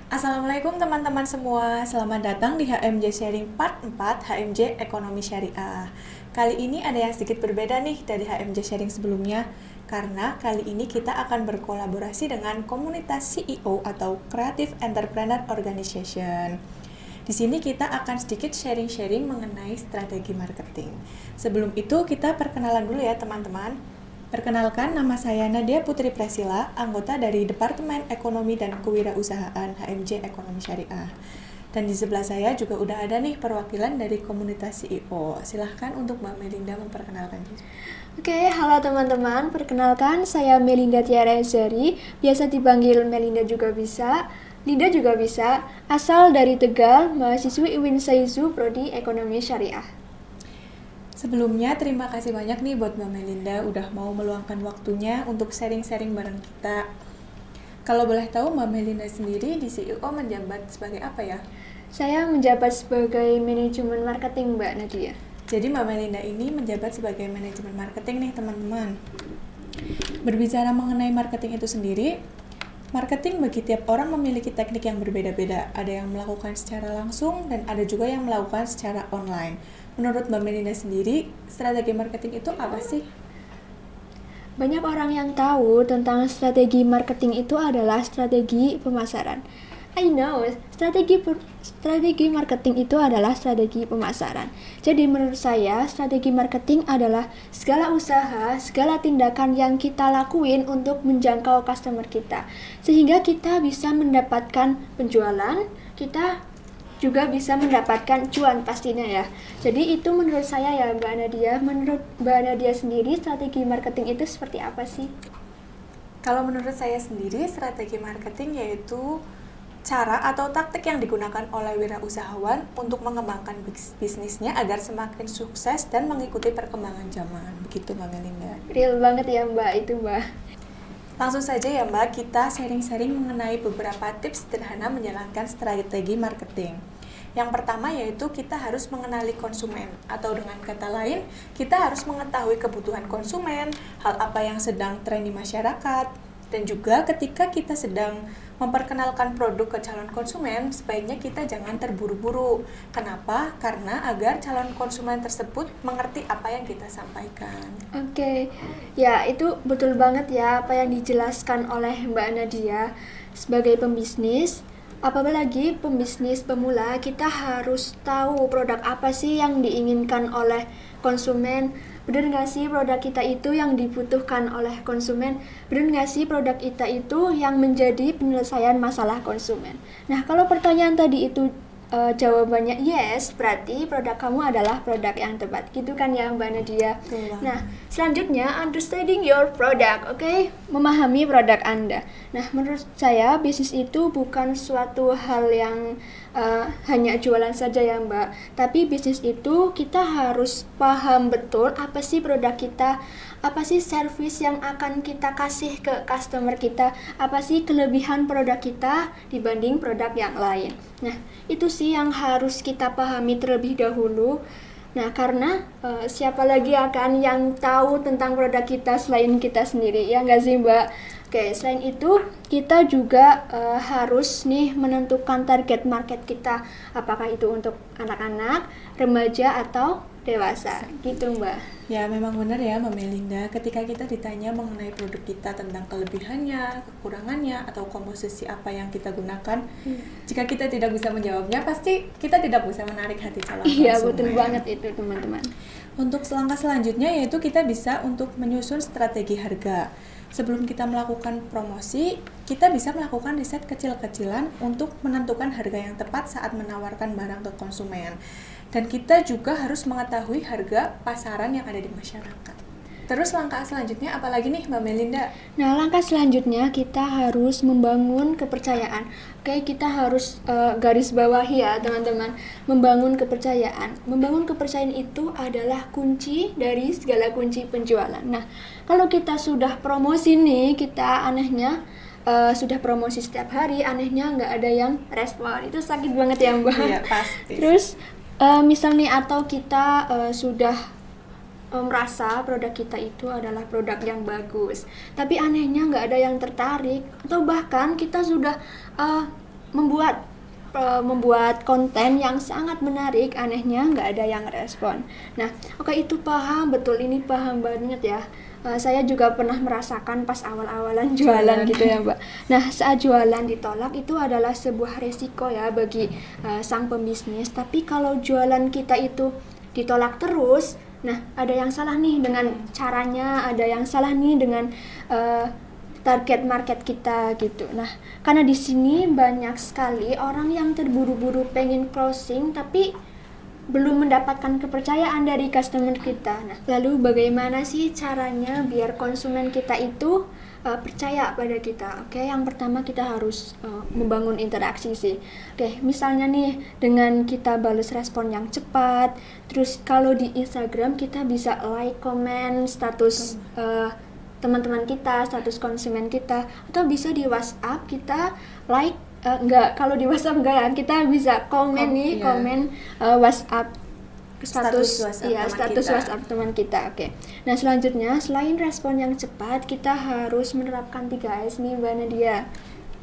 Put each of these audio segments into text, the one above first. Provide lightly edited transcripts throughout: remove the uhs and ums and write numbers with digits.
Assalamualaikum teman-teman semua, selamat datang di HMJ Sharing Part 4 HMJ Ekonomi Syariah. Kali ini ada yang sedikit berbeda nih dari HMJ Sharing sebelumnya, karena kali ini kita akan berkolaborasi dengan komunitas CEO atau Creative Entrepreneur Organization. Di sini kita akan sedikit sharing-sharing mengenai strategi marketing. Sebelum itu kita perkenalan dulu ya teman-teman. Perkenalkan, nama saya Nadia Putri Presila, anggota dari Departemen Ekonomi dan Kewirausahaan HMJ Ekonomi Syariah. Dan di sebelah saya juga udah ada nih perwakilan dari komunitas CEO. Silahkan untuk Mbak Melinda memperkenalkan diri. Oke, halo teman-teman. Perkenalkan, saya Melinda Tiara Ezari. Biasa dipanggil Melinda juga bisa, Linda juga bisa. Asal dari Tegal, mahasiswi UIN Saizu, Prodi Ekonomi Syariah. Sebelumnya, terima kasih banyak nih buat Mbak Melinda udah mau meluangkan waktunya untuk sharing-sharing bareng kita. Kalau boleh tahu, Mbak Melinda sendiri di CEO menjabat sebagai apa ya? Saya menjabat sebagai manajemen marketing, Mbak Nadia. Jadi Mbak Melinda ini menjabat sebagai manajemen marketing nih teman-teman. Berbicara mengenai marketing itu sendiri, marketing bagi tiap orang memiliki teknik yang berbeda-beda. Ada yang melakukan secara langsung dan ada juga yang melakukan secara online. Menurut Mbak Melinda sendiri, strategi marketing itu apa sih? Banyak orang yang tahu tentang strategi marketing itu adalah strategi pemasaran. I know, strategi marketing itu adalah strategi pemasaran. Jadi menurut saya, strategi marketing adalah segala usaha, segala tindakan yang kita lakuin untuk menjangkau customer kita. Sehingga kita bisa mendapatkan penjualan, kita juga bisa mendapatkan cuan pastinya ya. Jadi itu menurut saya ya Mbak Nadia. Menurut Mbak Nadia sendiri, strategi marketing itu seperti apa sih? Kalau menurut saya sendiri, strategi marketing yaitu cara atau taktik yang digunakan oleh wirausahawan untuk mengembangkan bisnisnya agar semakin sukses dan mengikuti perkembangan zaman. Begitu Mbak Melinda. Real banget ya Mbak itu Mbak. Langsung saja ya Mbak, kita sharing-sharing mengenai beberapa tips sederhana menjalankan strategi marketing. Yang pertama yaitu kita harus mengenali konsumen, atau dengan kata lain, kita harus mengetahui kebutuhan konsumen, hal apa yang sedang tren di masyarakat, dan juga ketika kita sedang memperkenalkan produk ke calon konsumen, sebaiknya kita jangan terburu-buru. Kenapa? Karena agar calon konsumen tersebut mengerti apa yang kita sampaikan. Oke, ya itu betul banget ya apa yang dijelaskan oleh Mbak Nadia. Sebagai pembisnis, apalagi pembisnis pemula, kita harus tahu produk apa sih yang diinginkan oleh konsumen. Benar nggak sih produk kita itu yang dibutuhkan oleh konsumen? Benar nggak sih produk kita itu yang menjadi penyelesaian masalah konsumen? Nah, kalau pertanyaan tadi itu jawabannya yes, berarti produk kamu adalah produk yang tepat. Gitu kan ya Mbak Nadia? Nah, selanjutnya understanding your product, oke? Memahami produk Anda. Nah, menurut saya bisnis itu bukan suatu hal yang hanya jualan saja ya Mbak. Tapi bisnis itu kita harus paham betul apa sih produk kita, apa sih service yang akan kita kasih ke customer kita, apa sih kelebihan produk kita dibanding produk yang lain. Nah, itu sih yang harus kita pahami terlebih dahulu. Nah, karena siapa lagi akan yang tahu tentang produk kita selain kita sendiri, ya nggak sih Mbak? Oke, selain itu kita juga harus nih menentukan target market kita, apakah itu untuk anak-anak, remaja atau dewasa, gitu Mbak. Ya, memang benar ya Mbak Melinda, ketika kita ditanya mengenai produk kita tentang kelebihannya, kekurangannya, atau komposisi apa yang kita gunakan, jika kita tidak bisa menjawabnya, pasti kita tidak bisa menarik hati calon konsumen. Iya, betul banget itu teman-teman. Untuk langkah selanjutnya yaitu kita bisa untuk menyusun strategi harga. Sebelum kita melakukan promosi, kita bisa melakukan riset kecil-kecilan untuk menentukan harga yang tepat saat menawarkan barang ke konsumen. Dan kita juga harus mengetahui harga pasaran yang ada di masyarakat. Terus langkah selanjutnya apa lagi nih Mbak Melinda? Nah, langkah selanjutnya kita harus membangun kepercayaan. Oke, kita harus garis bawahi ya teman-teman, membangun kepercayaan. Membangun kepercayaan itu adalah kunci dari segala kunci penjualan. Nah, kalau kita sudah promosi nih, kita anehnya sudah promosi setiap hari, anehnya nggak ada yang respon. Itu sakit banget ya Mbak. Iya, pasti. Terus misal nih atau kita sudah merasa produk kita itu adalah produk yang bagus, tapi anehnya nggak ada yang tertarik, atau bahkan kita sudah membuat konten yang sangat menarik, anehnya nggak ada yang respon. Nah, oke, itu paham, betul, ini paham banget ya. Saya juga pernah merasakan pas awal-awalan jualan gitu ya, Mbak. Nah, saat jualan ditolak itu adalah sebuah resiko ya bagi sang pembisnis. Tapi kalau jualan kita itu ditolak terus, nah ada yang salah nih dengan caranya, ada yang salah nih dengan target market kita gitu. Nah, karena di sini banyak sekali orang yang terburu-buru pengen closing tapi belum mendapatkan kepercayaan dari customer kita. Nah, lalu bagaimana sih caranya biar konsumen kita itu percaya pada kita? Oke, yang pertama kita harus membangun interaksi sih. Oke, misalnya nih dengan kita balas respon yang cepat. Terus kalau di Instagram kita bisa like, comment, status teman-teman kita, status konsumen kita, atau bisa di WhatsApp kita like, kalau di WhatsApp enggak ya, kita bisa komen komen WhatsApp status WhatsApp teman kita. Oke. Nah, selanjutnya selain respon yang cepat, kita harus menerapkan 3S nih Mbak Nadia.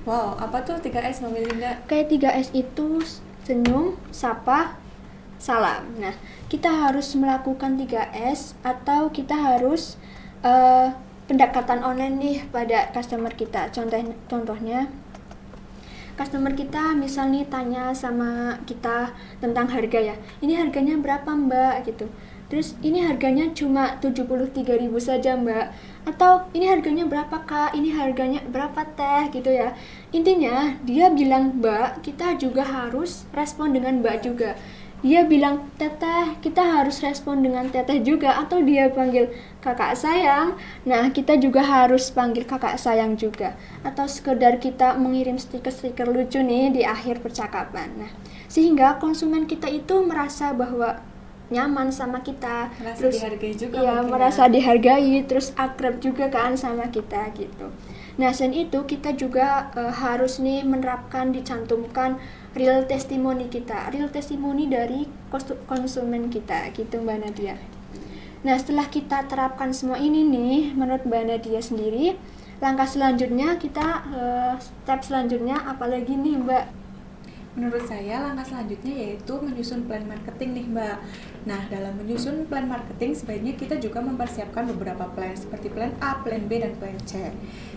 Wow, apa tuh 3S Mami Linda? Kayak 3S itu senyum, sapa, salam. Nah, kita harus melakukan 3S atau kita harus pendekatan online nih pada customer kita. Contohnya customer kita misal nih tanya sama kita tentang harga ya. Ini harganya berapa Mbak gitu. Terus ini harganya cuma 73.000 saja Mbak. Atau ini harganya berapa Kak? Ini harganya berapa Teh gitu ya. Intinya dia bilang Mbak, kita juga harus respon dengan Mbak juga. Dia bilang Teteh, kita harus respon dengan Teteh juga. Atau dia panggil kakak sayang, nah kita juga harus panggil kakak sayang juga. Atau sekedar kita mengirim stiker-stiker lucu nih di akhir percakapan. Nah, sehingga konsumen kita itu merasa bahwa nyaman sama kita, merasa terus dihargai juga, ya merasa dihargai, terus akrab juga kan sama kita gitu. Nah, selain itu kita juga harus nih menerapkan, dicantumkan real testimoni kita, real testimoni dari konsumen kita gitu Mbak Nadia. Nah, setelah kita terapkan semua ini nih, menurut Mbak Nadia sendiri, langkah selanjutnya kita step selanjutnya apalagi nih Mbak? Menurut saya langkah selanjutnya yaitu menyusun plan marketing nih Mbak. Nah, dalam menyusun plan marketing sebaiknya kita juga mempersiapkan beberapa plan seperti plan A, plan B, dan plan C.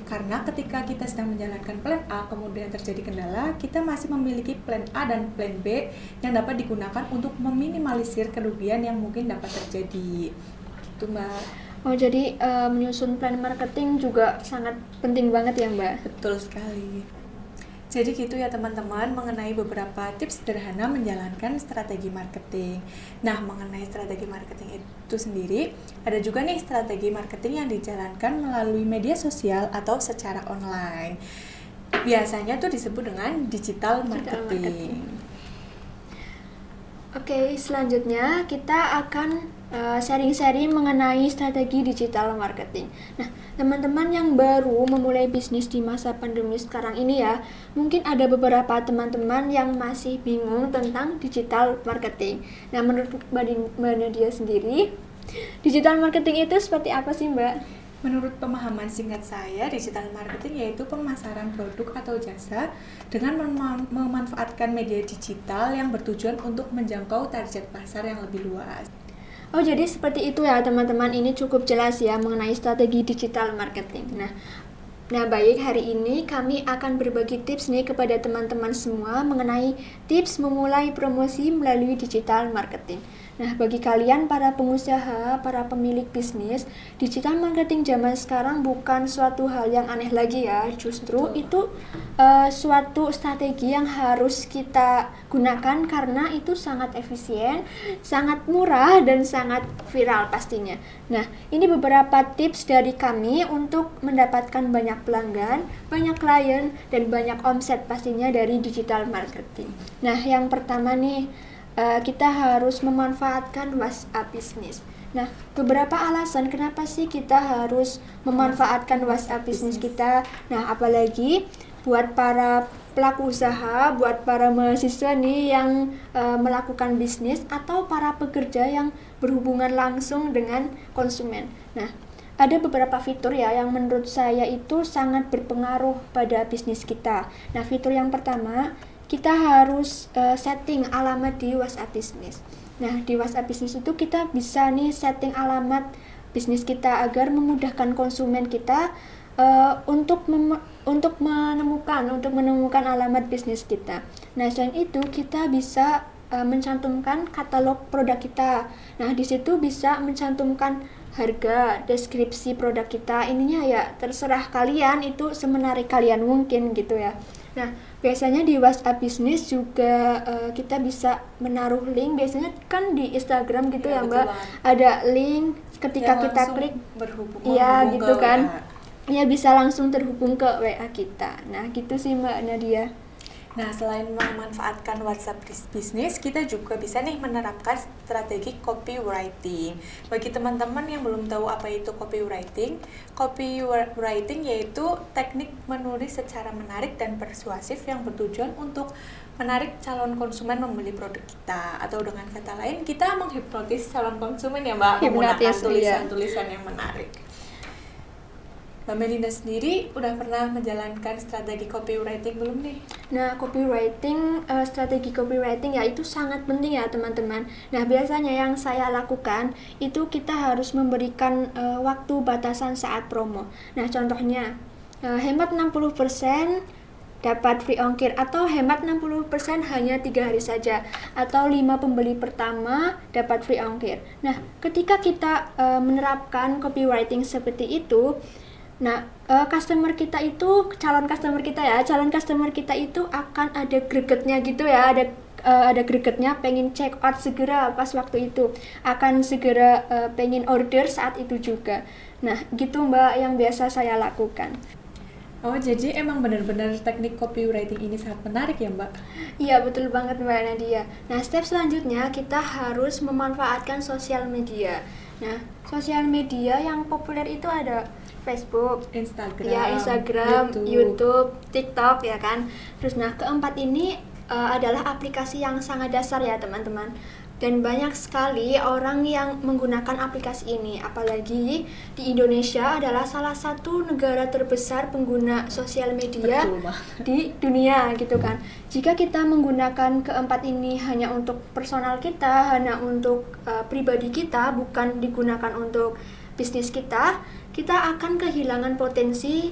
Karena ketika kita sedang menjalankan plan A kemudian terjadi kendala, kita masih memiliki plan A dan plan B yang dapat digunakan untuk meminimalisir kerugian yang mungkin dapat terjadi. Gitu Mbak. Oh, jadi menyusun plan marketing juga sangat penting banget ya Mbak? Betul sekali. Jadi gitu ya teman-teman mengenai beberapa tips sederhana menjalankan strategi marketing. Nah, mengenai strategi marketing itu sendiri, ada juga nih strategi marketing yang dijalankan melalui media sosial atau secara online. Biasanya tuh disebut dengan digital marketing. Oke, selanjutnya kita akan sharing-sharing mengenai strategi digital marketing. Nah, teman-teman yang baru memulai bisnis di masa pandemi sekarang ini ya, mungkin ada beberapa teman-teman yang masih bingung tentang digital marketing. Nah, menurut Mbak Nadia sendiri, digital marketing itu seperti apa sih Mbak? Menurut pemahaman singkat saya, digital marketing yaitu pemasaran produk atau jasa dengan memanfaatkan media digital yang bertujuan untuk menjangkau target pasar yang lebih luas. Oh, jadi seperti itu ya teman-teman, ini cukup jelas ya mengenai strategi digital marketing. Nah baik, hari ini kami akan berbagi tips nih kepada teman-teman semua mengenai tips memulai promosi melalui digital marketing. Nah, bagi kalian para pengusaha, para pemilik bisnis, digital marketing zaman sekarang bukan suatu hal yang aneh lagi ya. Justru itu suatu strategi yang harus kita gunakan karena itu sangat efisien, sangat murah, dan sangat viral pastinya. Nah, ini beberapa tips dari kami untuk mendapatkan banyak pelanggan, banyak klien, dan banyak omset pastinya dari digital marketing. Nah, yang pertama nih, kita harus memanfaatkan WhatsApp bisnis. Nah, beberapa alasan kenapa sih kita harus memanfaatkan WhatsApp bisnis kita. Nah, apalagi buat para pelaku usaha, buat para mahasiswa nih yang melakukan bisnis atau para pekerja yang berhubungan langsung dengan konsumen. Nah, ada beberapa fitur ya yang menurut saya itu sangat berpengaruh pada bisnis kita. Nah, fitur yang pertama, kita harus setting alamat di WhatsApp Business. Nah, di WhatsApp Business itu kita bisa nih setting alamat bisnis kita agar memudahkan konsumen kita untuk menemukan alamat bisnis kita. Nah, selain itu kita bisa mencantumkan katalog produk kita. Nah, di situ bisa mencantumkan harga, deskripsi produk kita. Ininya ya terserah kalian, itu semenarik kalian mungkin gitu ya. Nah, biasanya di WhatsApp Business juga kita bisa menaruh link. Biasanya kan di Instagram gitu ya, Mbak, ada link ketika kita klik iya gitu kan. Ya bisa langsung terhubung ke WA kita. Nah, gitu sih Mbak Nadia. Nah, selain memanfaatkan WhatsApp Business, kita juga bisa nih menerapkan strategi copywriting. Bagi teman-teman yang belum tahu apa itu copywriting yaitu teknik menulis secara menarik dan persuasif yang bertujuan untuk menarik calon konsumen membeli produk kita. Atau dengan kata lain, kita menghipnotis calon konsumen ya Mbak, menggunakan tulisan-tulisan yang menarik. Mbak Melinda sendiri udah pernah menjalankan strategi copywriting belum nih? Nah, strategi copywriting ya itu sangat penting ya teman-teman. Nah, biasanya yang saya lakukan itu kita harus memberikan waktu batasan saat promo. Nah, contohnya hemat 60% dapat free ongkir, atau hemat 60% hanya 3 hari saja, atau 5 pembeli pertama dapat free ongkir. Nah, ketika kita menerapkan copywriting seperti itu, nah, calon customer kita itu akan ada gregetnya gitu ya, ada gregetnya pengen check out segera pas waktu itu, akan segera pengen order saat itu juga. Nah, gitu Mbak yang biasa saya lakukan. Oh, jadi emang benar-benar teknik copywriting ini sangat menarik ya Mbak? Iya, betul banget Mbak Nadia. Nah, step selanjutnya kita harus memanfaatkan sosial media. Nah, sosial media yang populer itu ada Facebook, Instagram, YouTube, TikTok ya kan. Terus nah, keempat ini adalah aplikasi yang sangat dasar ya teman-teman. Dan banyak sekali orang yang menggunakan aplikasi ini, apalagi di Indonesia adalah salah satu negara terbesar pengguna sosial media di dunia gitu kan. Jika kita menggunakan keempat ini hanya untuk personal kita, hanya untuk pribadi kita, bukan digunakan untuk bisnis kita akan kehilangan potensi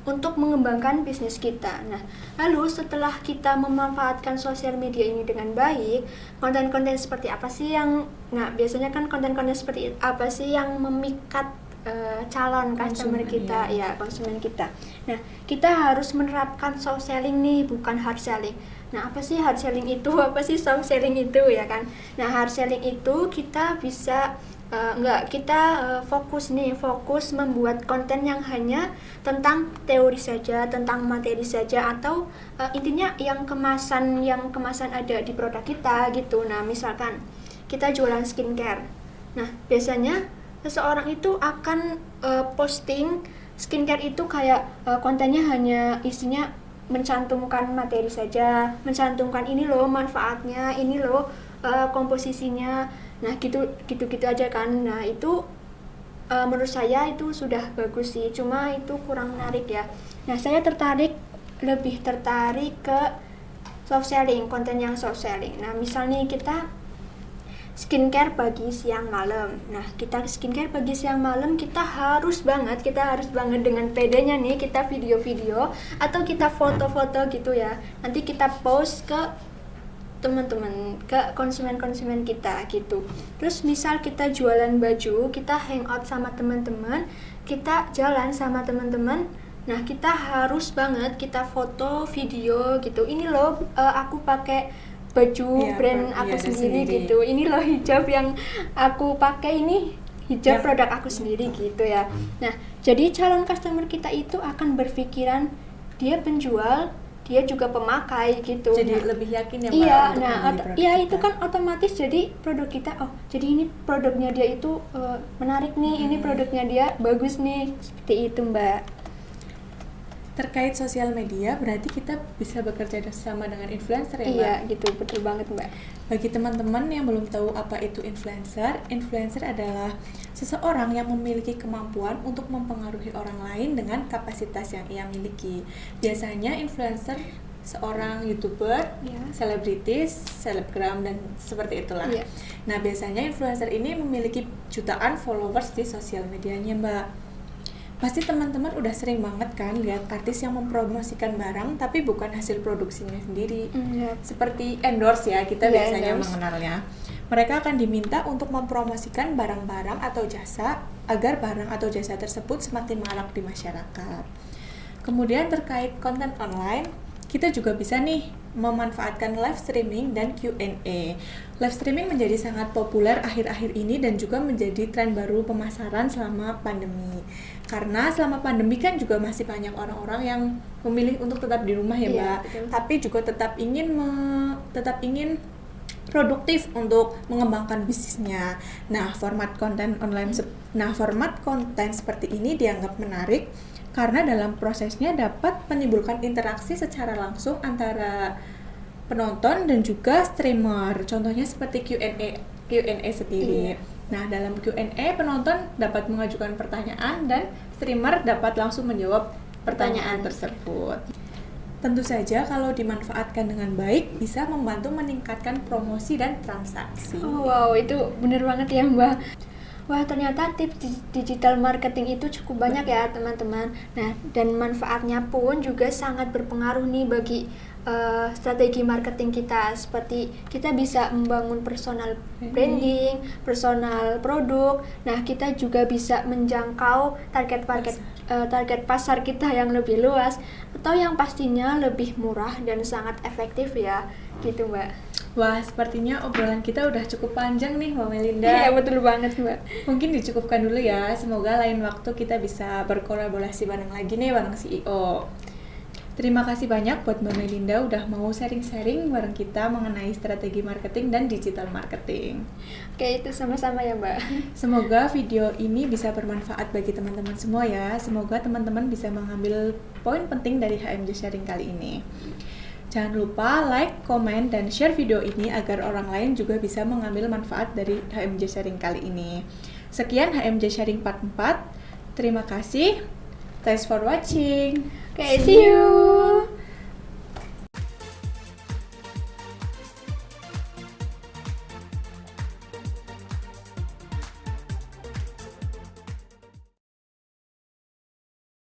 untuk mengembangkan bisnis kita. Nah, lalu setelah kita memanfaatkan sosial media ini dengan baik, konten-konten seperti apa sih yang, biasanya kan konten-konten seperti apa sih yang memikat calon customer kita, ya konsumen kita. Nah, kita harus menerapkan soft selling nih, bukan hard selling. Nah, apa sih hard selling itu? Apa sih soft selling itu ya kan? Nah, hard selling itu kita bisa fokus membuat konten yang hanya tentang teori saja, tentang materi saja, atau intinya yang kemasan ada di produk kita gitu. Nah, misalkan kita jualan skincare. Nah, biasanya seseorang itu akan posting skincare itu kayak kontennya hanya isinya mencantumkan materi saja, mencantumkan ini loh manfaatnya, ini loh komposisinya. Nah, gitu aja kan. Nah, itu menurut saya itu sudah bagus sih, cuma itu kurang menarik ya. Nah, saya lebih tertarik ke soft selling, konten yang soft selling. Nah, misalnya kita skincare pagi, siang, malam. Nah, kita skincare pagi, siang, malam, kita harus banget dengan pedenya nih, kita video-video atau kita foto-foto gitu ya. Nanti kita post ke teman-teman, ke konsumen-konsumen kita gitu. Terus misal kita jualan baju, kita hangout sama teman-teman, kita jalan sama teman-teman. Nah, kita harus banget kita foto, video gitu. Ini loh aku pakai baju brand aku sendiri gitu. Ini loh hijab yang aku pakai, ini hijab produk aku sendiri gitu ya. Nah, jadi calon customer kita itu akan berpikiran dia penjual, dia juga pemakai gitu. Jadi lebih yakin ya Mbak. Iya, nah itu kan otomatis jadi produk kita, jadi ini produknya dia itu menarik nih, ini produknya dia bagus nih, seperti itu Mbak. Terkait sosial media, berarti kita bisa bekerja sama dengan influencer ya, Mbak? Iya, gitu, betul banget, Mbak. Bagi teman-teman yang belum tahu apa itu influencer, influencer adalah seseorang yang memiliki kemampuan untuk mempengaruhi orang lain dengan kapasitas yang ia miliki. Biasanya influencer seorang YouTuber, selebritis, selebgram, dan seperti itulah. Iya. Nah, biasanya influencer ini memiliki jutaan followers di sosial medianya, Mbak. Pasti teman-teman udah sering banget kan lihat artis yang mempromosikan barang tapi bukan hasil produksinya sendiri. Seperti endorse ya, kita biasanya mengenalnya. Mereka akan diminta untuk mempromosikan barang-barang atau jasa agar barang atau jasa tersebut semakin marak di masyarakat. Kemudian terkait konten online, kita juga bisa nih memanfaatkan live streaming dan Q&A. Live streaming menjadi sangat populer akhir-akhir ini dan juga menjadi tren baru pemasaran selama pandemi. Karena selama pandemi kan juga masih banyak orang-orang yang memilih untuk tetap di rumah ya, Mbak. Betul. Tapi juga tetap ingin produktif untuk mengembangkan bisnisnya. Nah, format konten seperti ini dianggap menarik karena dalam prosesnya dapat menimbulkan interaksi secara langsung antara penonton dan juga streamer. Contohnya seperti Q&A sendiri. Nah, dalam Q&A penonton dapat mengajukan pertanyaan dan streamer dapat langsung menjawab pertanyaan tersebut. Tentu saja kalau dimanfaatkan dengan baik bisa membantu meningkatkan promosi dan transaksi. Wow, itu bener banget ya, Mbak. Wah, ternyata tips digital marketing itu cukup banyak ya, teman-teman. Nah, dan manfaatnya pun juga sangat berpengaruh nih bagi strategi marketing kita. Seperti kita bisa membangun personal branding, personal produk. Nah, kita juga bisa menjangkau target pasar kita yang lebih luas atau yang pastinya lebih murah dan sangat efektif ya. Gitu, Mbak. Wah, sepertinya obrolan kita udah cukup panjang nih, Mbak Melinda. Iya, betul banget, Mbak. Mungkin dicukupkan dulu ya. Semoga lain waktu kita bisa berkolaborasi bareng lagi nih, bareng CEO. Terima kasih banyak buat Mbak Melinda udah mau sharing-sharing bareng kita mengenai strategi marketing dan digital marketing. Oke, itu sama-sama ya, Mbak. Semoga video ini bisa bermanfaat bagi teman-teman semua ya. Semoga teman-teman bisa mengambil poin penting dari HMJ Sharing kali ini. Jangan lupa like, komen, dan share video ini agar orang lain juga bisa mengambil manfaat dari HMJ Sharing kali ini. Sekian HMJ Sharing Part 4. Terima kasih. Thanks for watching. Okay, see you.